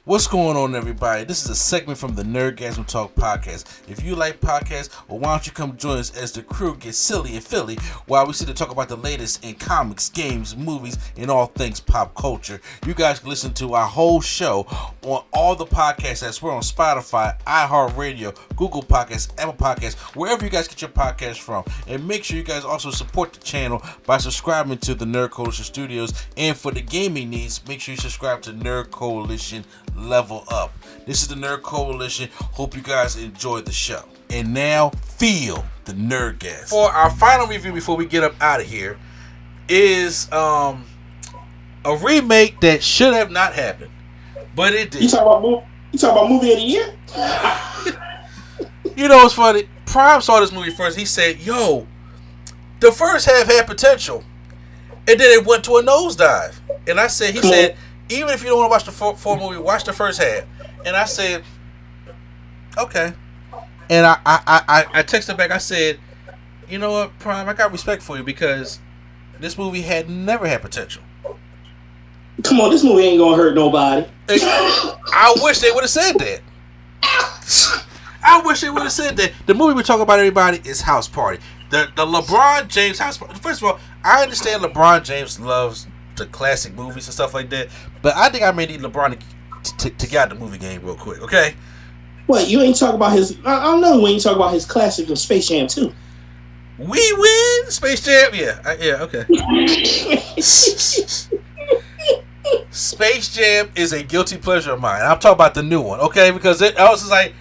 What's going on, everybody? This is a segment from the Nerdgasm Talk podcast. If you like podcasts, well, why don't you come join us as the crew gets silly and Philly while we sit to talk about the latest in comics, games, movies, and all things pop culture. You guys can listen to our whole show on all the podcasts apps. We're on Spotify, iHeartRadio, Google Podcasts, Apple Podcasts, wherever you guys get your podcasts from. And make sure you guys also support the channel by subscribing to the Nerd Coalition Studios. And for the gaming needs, make sure you subscribe to Nerd Coalition Level Up. This is the Nerd Coalition. Hope you guys enjoyed the show. And now, feel the Nerdgasm. For our final review before we get up out of here is a remake that should have not happened, but it did. You talking about movie of the year? You know what's funny? Prime saw this movie first. He said, "Yo, the first half had potential, and then it went to a nosedive." And I said, he said, even if you don't want to watch the full movie, watch the first half. And I said, okay. And I texted back. I said, you know what, Prime, I got respect for you because this movie had never had potential. Come on, this movie ain't gonna hurt nobody. I wish they would have said that. I wish they would have said that. The movie we're talking about, everybody, is House Party. The LeBron James House Party. First of all, I understand LeBron James loves the classic movies and stuff like that, but I think I may need LeBron to get out the movie game real quick, okay? What, you ain't talking about his... I don't know when you talk about his classic of Space Jam 2. We win! Space Jam? Yeah, okay. Space Jam is a guilty pleasure of mine. I'm talking about the new one, okay? Because I was just like...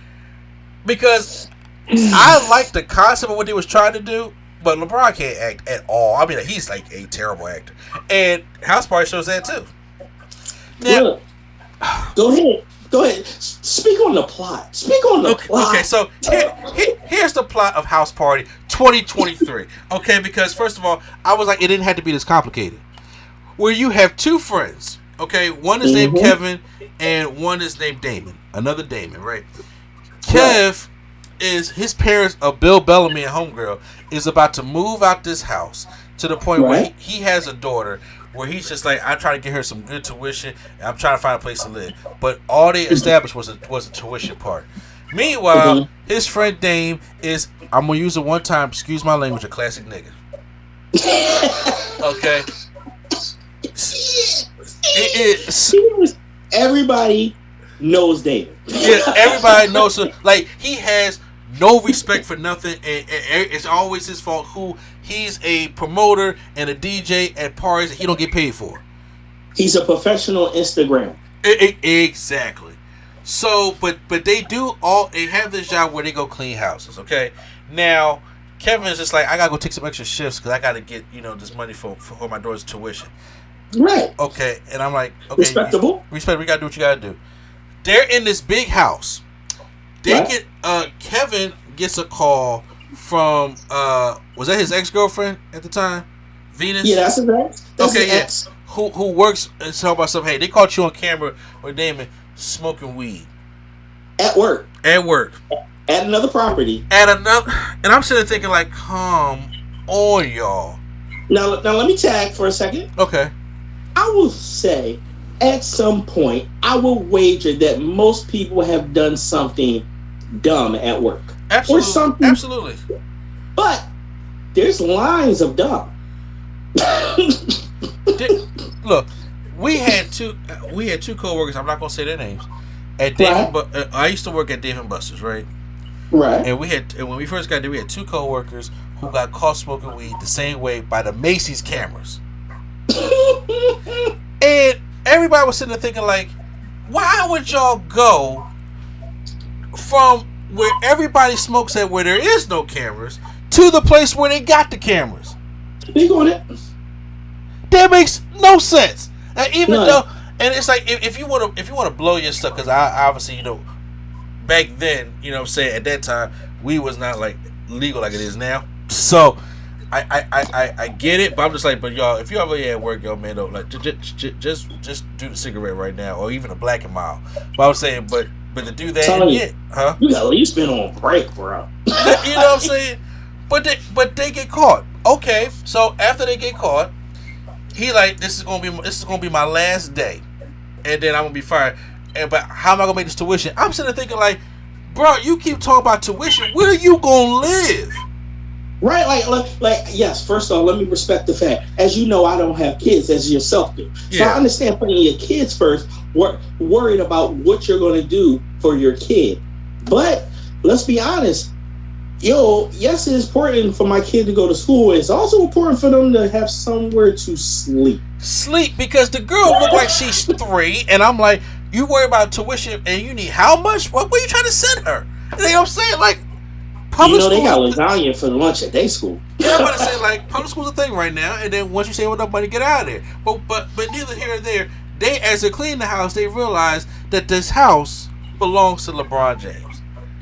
Because I like the concept of what they was trying to do, but LeBron can't act at all. I mean, he's like a terrible actor. And House Party shows that too. Now, look, go ahead. Speak on the plot. Plot. Okay, so here's the plot of House Party 2023. Okay, because first of all, I was like, it didn't have to be this complicated. Where you have two friends. Okay, one is named Kevin and one is named Damon. Another Damon, right? Kev is his parents, Bill Bellamy and Homegirl, is about to move out this house to the point where he has a daughter where he's just like, I'm trying to get her some good tuition and I'm trying to find a place to live. But all they established was the tuition part. Meanwhile, his friend Dame is, I'm going to use it one time, excuse my language, a classic nigga. Okay? It is. Everybody knows David. Yeah, everybody knows him. Like, he has no respect for nothing, and it's always his fault. He's a promoter and a DJ at parties that he don't get paid for. He's a professional Instagram. Exactly. So, but they have this job where they go clean houses. Okay. Now, Kevin is just like, I gotta go take some extra shifts because I gotta get this money for my daughter's tuition. Right. Okay. And I'm like, okay, respectable. Respect. We gotta do what you gotta do. They're in this big house. Kevin gets a call from was that his ex-girlfriend at the time? Venus? Yeah, that's his ex. Ex. Who works and talk about something. Hey, they caught you on camera with Damon smoking weed. At work. At another property. And I'm sitting there thinking like, come on, y'all. Now let me tag for a second. Okay. I will say, at some point, I will wager that most people have done something dumb at work. Absolutely. Or something. Absolutely. But there's lines of dumb. Look, we had two co-workers, I'm not going to say their names, at Dave I used to work at Dave & Buster's, right? Right. And when we first got there, we had two co-workers who got caught smoking weed the same way by the Macy's cameras. And everybody was sitting there thinking like, why would y'all go from where everybody smokes at where there is no cameras to the place where they got the cameras? Big on it. That makes no sense. And and it's like if you want to blow your stuff, because I obviously back then at that time we was not like legal like it is now. So I get it, but I'm just like, but y'all, if you ever at work, yo, man, don't like just do the cigarette right now, or even a Black and Mild. But I was saying, but to do that, you got at least been on break, bro. You know what I'm saying? But they get caught. Okay, so after they get caught, he like, this is gonna be my last day, and then I'm gonna be fired. but how am I gonna make this tuition? I'm sitting there thinking like, bro, you keep talking about tuition. Where are you gonna live? Right, like yes. First of all, let me respect the fact, as you know, I don't have kids, as yourself do. So I understand putting your kids first. Worried about what you're going to do for your kid, but let's be honest. Yes, it's important for my kid to go to school. It's also important for them to have somewhere to sleep. Sleep, because the girl look like she's 3, and I'm like, you worry about tuition, and you need how much? What were you trying to send her? You know what I'm saying? Like. Public they got lasagna for the lunch at day school. Yeah, I'm about to say, like, public school's a thing right now, and then once you save enough money, get out of there. But neither here or there, they, as they clean the house, they realize that this house belongs to LeBron James.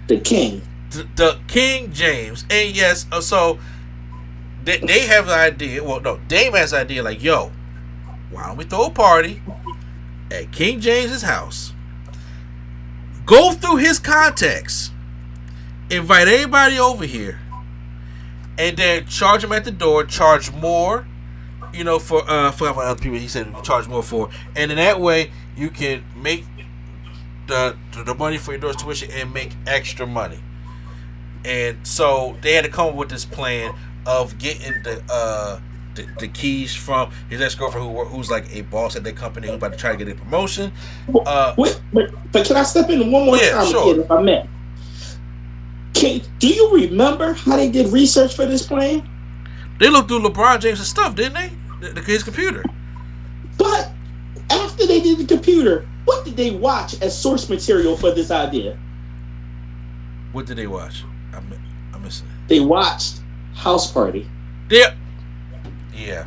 The king. The King James. And yes, so they have the idea, well, no, Dame has the idea, like, yo, why don't we throw a party at King James's house, go through his contacts, invite everybody over here, and then charge them at the door. Charge more, for other people. He said charge more for, and in that way you can make the money for your daughter's tuition and make extra money. And so they had to come up with this plan of getting the keys from his ex-girlfriend, who's like a boss at that company, who's about to try to get a promotion. But can I step in one more time, sure. Kid, if I may? Do you remember how they did research for this plan? They looked through LeBron James' stuff, didn't they? His computer. But after they did the computer, what did they watch as source material for this idea? What did they watch? I'm missing it. They watched House Party. Yeah. You're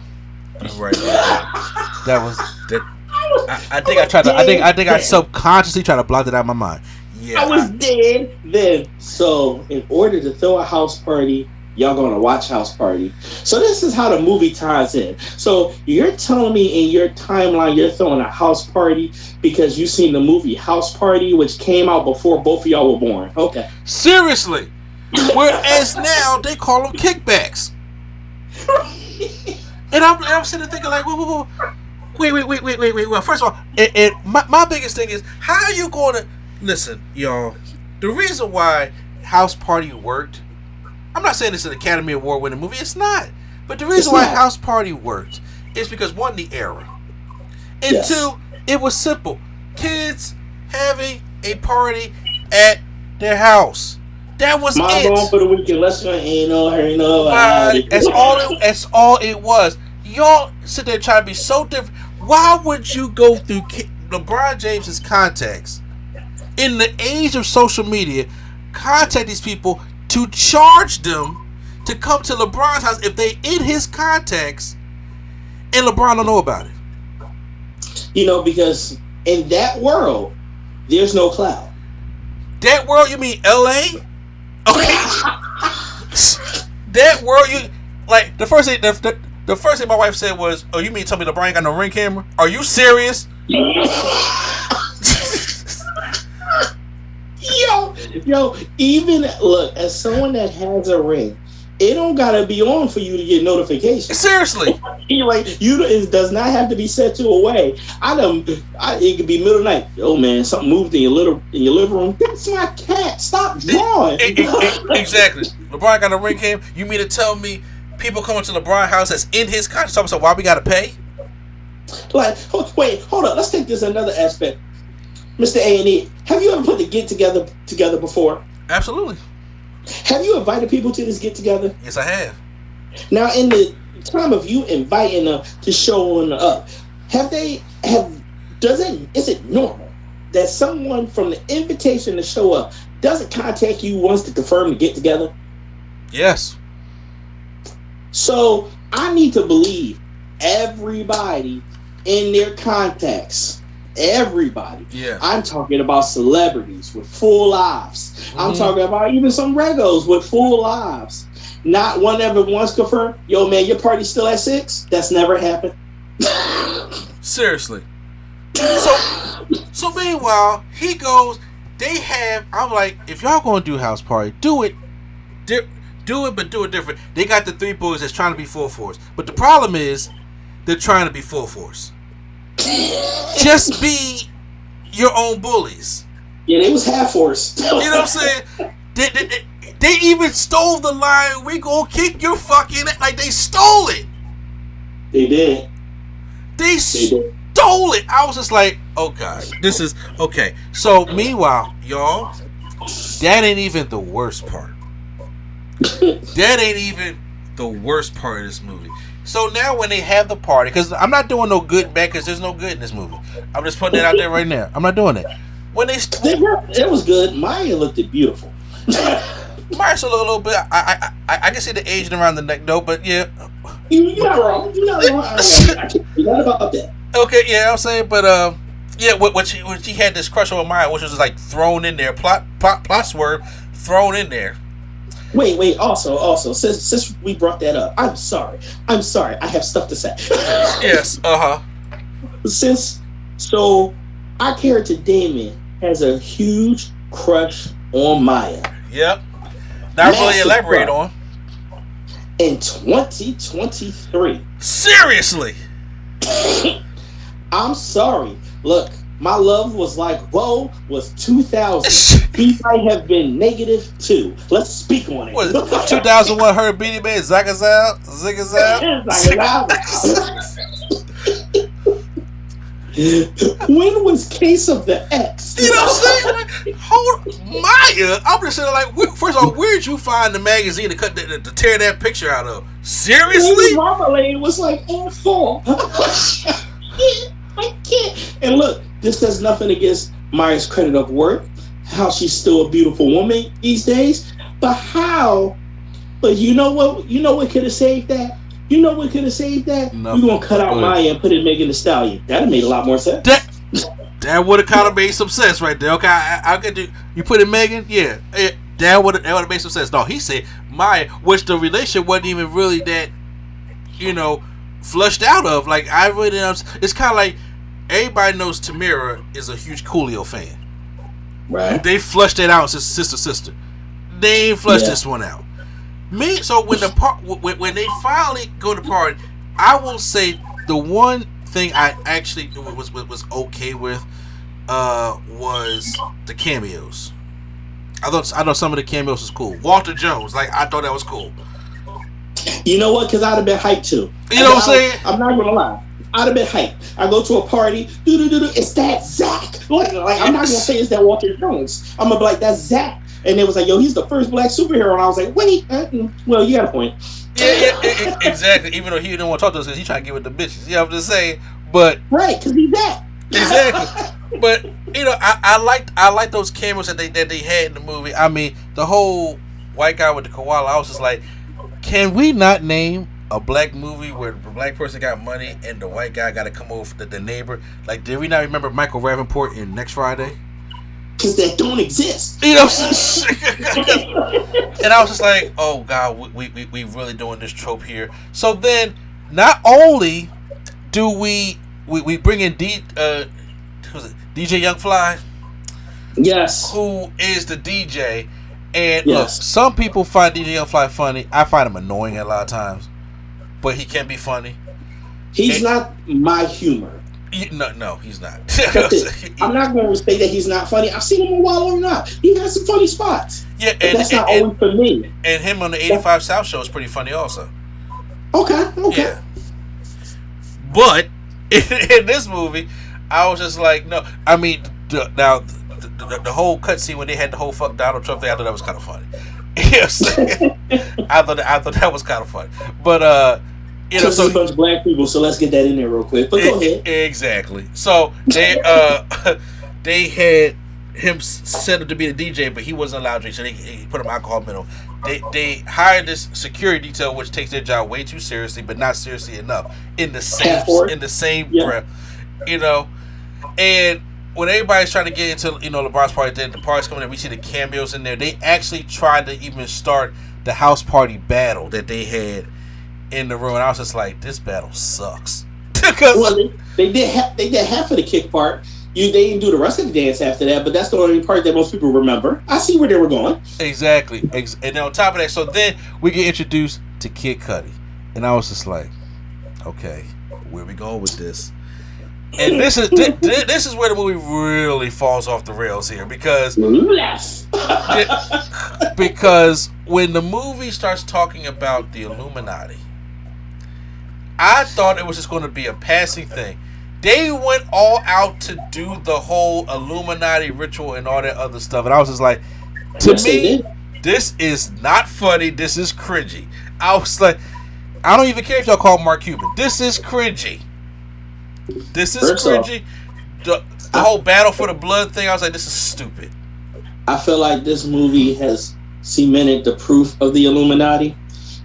right. That was that. I think I subconsciously tried to block it out of my mind. Yeah, I was dead then. So, in order to throw a house party, y'all gonna watch House Party. So this is how the movie ties in. So you're telling me in your timeline you're throwing a house party because you seen the movie House Party, which came out before both of y'all were born. Okay. Seriously. Whereas now they call them kickbacks. And I'm sitting there thinking like, whoa. Wait. Well, first of all, my biggest thing is, how are you going to... Listen, y'all, the reason why House Party worked, I'm not saying it's an Academy Award winning movie, it's not. But the reason why House Party worked is because, one, the era. And two, it was simple. Kids having a party at their house. That was Mom it. going for the weekend. Let's go. That's all it was. Y'all sit there trying to be so different. Why would you go through LeBron James's contacts in the age of social media, contact these people to charge them to come to LeBron's house if they in his contacts and LeBron don't know about it? Because in that world, there's no cloud. That world, you mean LA? Okay. That world, you like the first thing my wife said was, "Oh, you mean tell me LeBron ain't got no ring camera? Are you serious?" Yo, even look, as someone that has a ring, it don't gotta be on for you to get notifications. Seriously, it does not have to be set to a way. It could be middle of the night. Yo, man, something moved in your living room. That's my cat. Stop drawing. Exactly. LeBron got a ring cam. You mean to tell me people coming to LeBron house that's in his contract? So why we gotta pay? Like, wait, hold up. Let's take this another aspect. Mr. A&E, have you ever put the get together before? Absolutely. Have you invited people to this get together? Yes, I have. Now, in the time of you inviting them to showing up, is it normal that someone from the invitation to show up doesn't contact you once to confirm the get together? Yes. So I need to believe everybody in their contacts. Everybody. Yeah. I'm talking about celebrities with full lives. Mm-hmm. I'm talking about even some regos with full lives. Not one ever once confirmed, yo man, your party's still at 6? That's never happened. Seriously. So meanwhile, he goes, I'm like, if y'all gonna do house party, do it, but do it different. They got the 3 boys that's trying to be full force. But the problem is, they're trying to be full force. Just be your own bullies. Yeah, they was half forced. You know what I'm saying? They even stole the line, "We gonna kick your fucking..." Like, they stole it. They did. They stole it. I was just like, oh God, this is okay. So meanwhile, y'all, that ain't even the worst part. That ain't even the worst part of this movie. So now when they have the party, because I'm not doing no good back, because there's no good in this movie. I'm just putting it out there right now. I'm not doing it. When it was good. Maya looked beautiful. Maya's a little bit. I can see the aging around the neck though, but yeah. You're not wrong. You're not wrong. You're not about that. Okay, yeah, I'm saying, but yeah, when she had this crush on Maya, which was like thrown in there, plot swerve thrown in there. Wait. Also, since we brought that up, I'm sorry. I have stuff to say. Yes. So our character Damon has a huge crush on Maya. Yep. Not really elaborate on. In 2023. Seriously. I'm sorry. Look, my love was like, whoa, was 2000. He might have been -2. Let's speak on it. What, 2001 her Beanie Man, Zagazal? When was Case of the X? You know what I'm saying? Hold Maya. I'm just saying, like, first of all, where'd you find the magazine to tear that picture out of? Seriously? Marmalade was like on fall. I can't. And look, this does nothing against Maya's credit of work, how she's still a beautiful woman these days. But how? But you know what? You know what could have saved that? You know what could have saved that? We're going to cut out Maya and put in Megan Thee Stallion. That would have made a lot more sense. That would have kind of made some sense right there. Okay, I'll get you put in Megan? Yeah. That would have made some sense. No, he said Maya, which the relationship wasn't even really that, flushed out of. Like, I really didn't. It's kind of like everybody knows Tamira is a huge Coolio fan. Right. They flushed that out as sister. They ain't flushed this one out. So when they finally go to the party, I will say the one thing I actually was okay with was the cameos. I thought some of the cameos was cool. Walter Jones, like, I thought that was cool. You know what? Because I'd have been hyped too. You know what I'm saying? I'm not gonna lie. I'd have been hyped. I go to a party, it's that Zach. Like I'm not gonna say it's that Walter Jones. I'm gonna be like, that's Zach. And it was like, yo, he's the first black superhero. And I was like, wait, well, you got a point. Yeah, exactly. Even though he didn't want to talk to us because he trying to get with the bitches. You know what I'm just saying? But right, because he's that. Exactly. But I liked those cameras that they had in the movie. I mean, the whole white guy with the koala. I was just like, can we not name a black movie where the black person got money and the white guy got to come over for the neighbor? Like, did we not remember Michael Rappaport in Next Friday? Because that don't exist. You know, and I was just like, oh God, we really doing this trope here. So then, not only do we bring in DJ Young Fly, yes, who is the DJ, and look, some people find DJ Young Fly funny. I find him annoying a lot of times, but he can be funny. He's not my humor. No, he's not. I'm not going to say that he's not funny. I've seen him a while or not. He has some funny spots. Yeah, and that's not always for me. And him on the 85 South show is pretty funny also. Okay. Yeah. But in this movie, I was just like, no. I mean, the whole cutscene when they had the whole fuck Donald Trump thing, I thought that was kind of funny. Yes, I thought that was kind of funny. But so a bunch of black people, so let's get that in there real quick. But go ahead. Exactly. So they had him set up to be the DJ, but he wasn't allowed to drink, so they put him alcohol middle. They hired this security detail, which takes their job way too seriously, but not seriously enough. In the same breath, And when everybody's trying to get into LeBron's party, then the party's coming in, we see the cameos in there. They actually tried to even start the house party battle that they had in the room, and I was just like, this battle sucks. Well, they did half of the kick part. They didn't do the rest of the dance after that, but that's the only part that most people remember. I see where they were going. Exactly. And on top of that, so then we get introduced to Kid Cudi, and I was just like, okay, where we going with this? And this is where the movie really falls off the rails here because because when the movie starts talking about the Illuminati, I thought it was just going to be a passing thing. They went all out to do the whole Illuminati ritual and all that other stuff, and I was just like, to me, this is not funny. This is cringy. I was like, I don't even care if y'all call Mark Cuban. This is cringy. This is cringy. The whole battle for the blood thing, I was like, this is stupid. I feel like this movie has cemented the proof of the Illuminati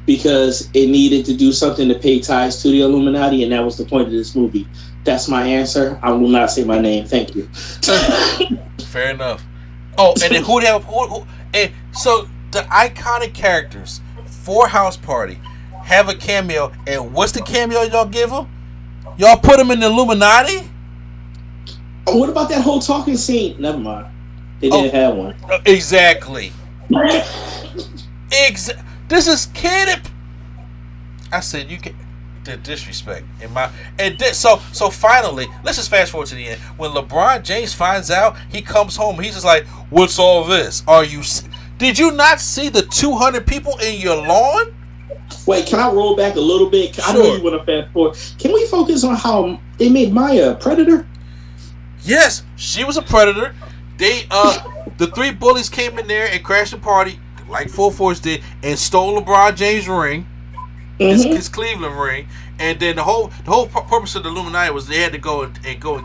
because it needed to do something to pay ties to the Illuminati, and that was the point of this movie. That's my answer. I will not say my name. Thank you. Fair enough. Oh, and then who and so the iconic characters for House Party have a cameo, and what's the cameo y'all give them? Y'all put them in the Illuminati? What about that whole talking scene? Never mind. They didn't have one. Exactly. This is kid. I said you can. The disrespect in my so finally, let's just fast forward to the end. When LeBron James finds out, he comes home. He's just like, "What's all this? Did you not see the 200 people in your lawn?" Wait, can I roll back a little bit? Sure. I know you want to fast forward. Can we focus on how they made Maya a predator? Yes, she was a predator. They the three bullies came in there and crashed the party like Full Force did and stole LeBron James' ring. His Cleveland ring, and then the whole purpose of the Illuminati was they had to go and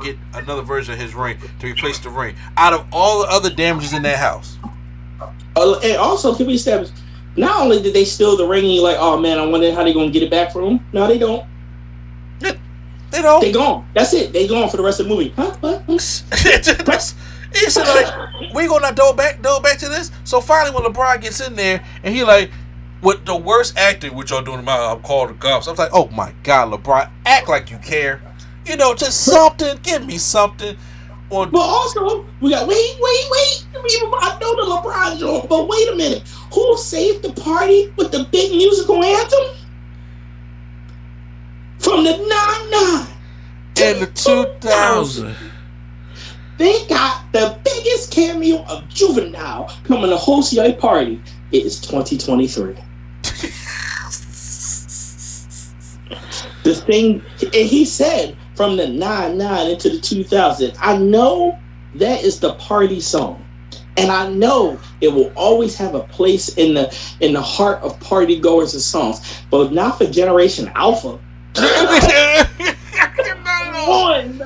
get another version of his ring to replace the ring out of all the other damages in that house. And also, can we establish? Not only did they steal the ring, and you're like, oh man, I wonder how they're gonna get it back from him. No, they don't. They don't. They gone. That's it. They gone for the rest of the movie. Huh? He said, like, we gonna double back to this. So finally, when LeBron gets in there, and he like. With the worst acting, which y'all doing about, I'm called the cops. I was like, oh my God, LeBron, act like you care. You know, just something. Give me something. But also, we got, wait. I know the LeBron joke, but wait a minute. Who saved the party with the big musical anthem? From the 99 and the 2000. They got the biggest cameo of Juvenile coming to host your party. It is 2023. The thing, and he said from the 99 into the 2000, I know that is the party song, and I know it will always have a place in the heart of party goers and songs, but not for Generation Alpha. Come on.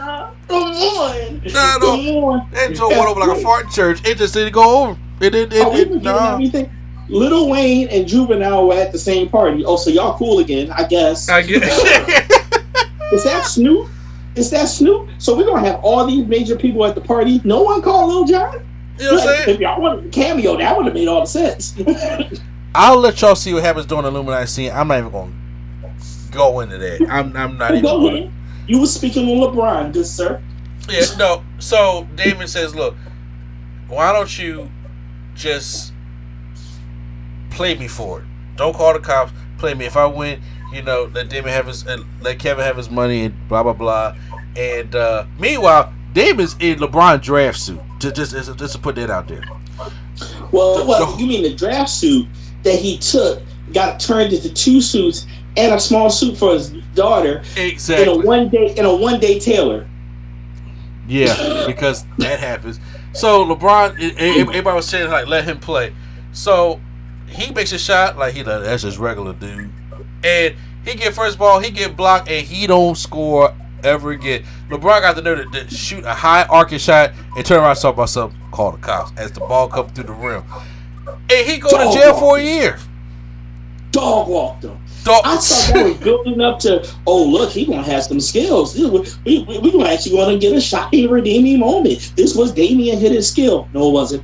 That joke went over like a fart in church. It just didn't go over. Everything. Lil Wayne and Juvenile were at the same party. Oh, so y'all cool again, I guess. I guess. Is that Snoop? So we're gonna have all these major people at the party. No one called Lil Jon? You know what I'm saying? If y'all wanted a cameo, that would have made all the sense. I'll let y'all see what happens during the Illuminati scene. I'm not even gonna go into that. I'm not even going. You were speaking on LeBron, good sir. Yeah, no. So Damon says, look, why don't you just play me for it? Don't call the cops. Play me. If I win, let Damon let Kevin have his money and blah blah blah. And meanwhile, Damon's in LeBron draft suit. Just to put that out there. Well, you mean the draft suit that he took got turned into two suits and a small suit for his daughter. Exactly. In a one day tailor. Yeah, because that happens. So LeBron, everybody was saying like, let him play. So he makes a shot like that's just regular dude, and he get first ball, he get blocked, and he don't score ever again. LeBron got the nerve to shoot a high arcing shot and turn around and talk about something, call the cops as the ball comes through the rim, and he go to jail for a year. Dog walked him. I thought that was building up to, look, he gonna have some skills. We gonna actually gonna get a shocking, redeeming moment. This was Damian hit his skill. No, it wasn't.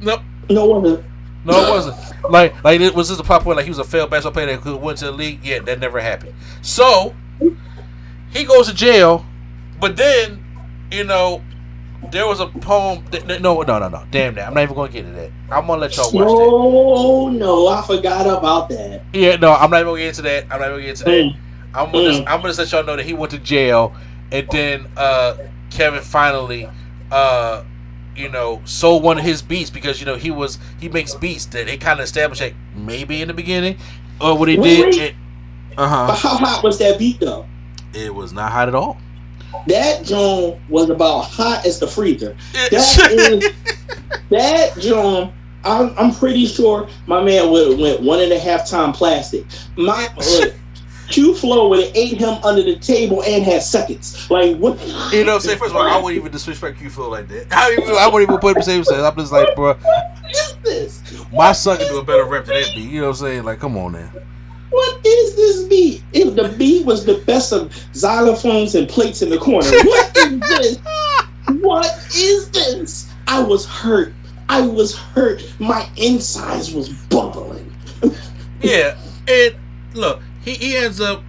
Nope. No, it wasn't. No, it wasn't. Like it was just a plot point. Like he was a failed basketball player that went to the league. Yeah, that never happened. So he goes to jail, but then there was a poem. No. Damn that. I'm not even gonna get into that. I'm gonna let y'all watch that. No, I forgot about that. Yeah, no, I'm not even gonna get into that. I'm gonna just let y'all know that he went to jail and then Kevin finally sold one of his beats because he makes beats that they kind of established like maybe in the beginning or what he did. But how hot was that beat though? It was not hot at all. That joint was about hot as the freezer. That joint. I'm pretty sure my man went 1.5 times plastic. Q Flow would have ate him under the table and had seconds. Like what? You know what I'm saying? First of all, I wouldn't even disrespect Q Flow like that. I wouldn't even put him in the same sense. I'm just like, bro, what is this? My son can do a better rep than that beat. You know what I'm saying? Like, come on, man. What is this beat? If the beat was the best of xylophones and plates in the corner, what is this? What is this? I was hurt. My insides was bubbling. Yeah, and look, he ends up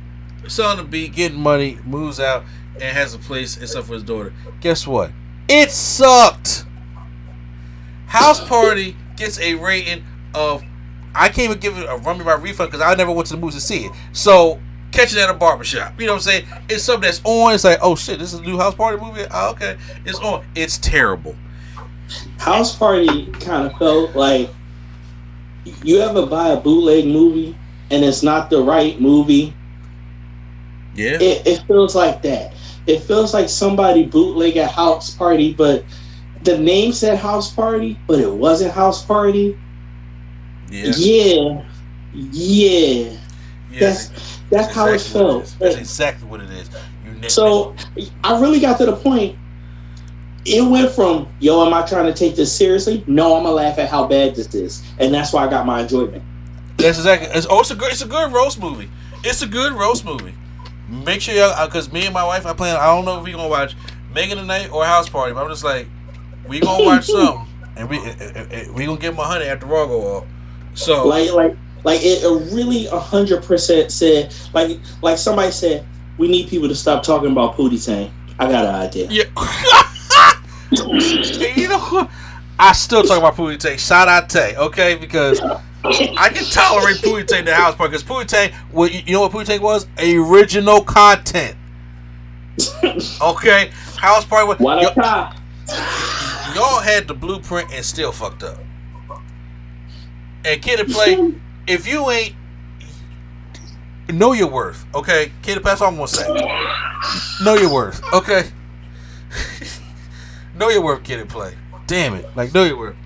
selling the beat, getting money, moves out, and has a place and stuff for his daughter. Guess what? It sucked. House Party gets a rating of, I can't even give it a run me my refund because I never went to the movies to see it. So catch it at a barbershop. You know what I'm saying? It's something that's on. It's like, oh shit, this is a new House Party movie. Oh, okay, it's on. It's terrible. House Party kind of felt like you ever buy a bootleg movie and it's not the right movie. Yeah, it feels like that. It feels like somebody bootleg a House Party, but the name said House Party, but it wasn't House Party. Yeah. That's how it felt. That's exactly what it is. So I really got to the point. It went from, yo, am I trying to take this seriously? No, I'm gonna laugh at how bad this is, and that's why I got my enjoyment. That's exactly. It's a good roast movie. It's a good roast movie. Make sure y'all, because me and my wife, I don't know if we gonna watch Megan tonight or House Party, but I'm just like, we gonna watch something, and we gonna give them 100 after Raw go off. So like it really 100% said like somebody said, we need people to stop talking about Pootie Tang. I got an idea. Yeah. You know what? I still talk about Pootie Tang. Shout out Tay, okay? Because I can tolerate Pootie Tang the House Party. Because Pootie Tang, you know what Pootie Tang was? Original content. Okay? House Party was. Y'all had the blueprint and still fucked up. And Kid and Play, if you ain't, know your worth, okay? Kid and Play, that's all I'm gonna say. Know your worth, okay? Know your worth, Kid and Play. Damn it. Like, know your worth.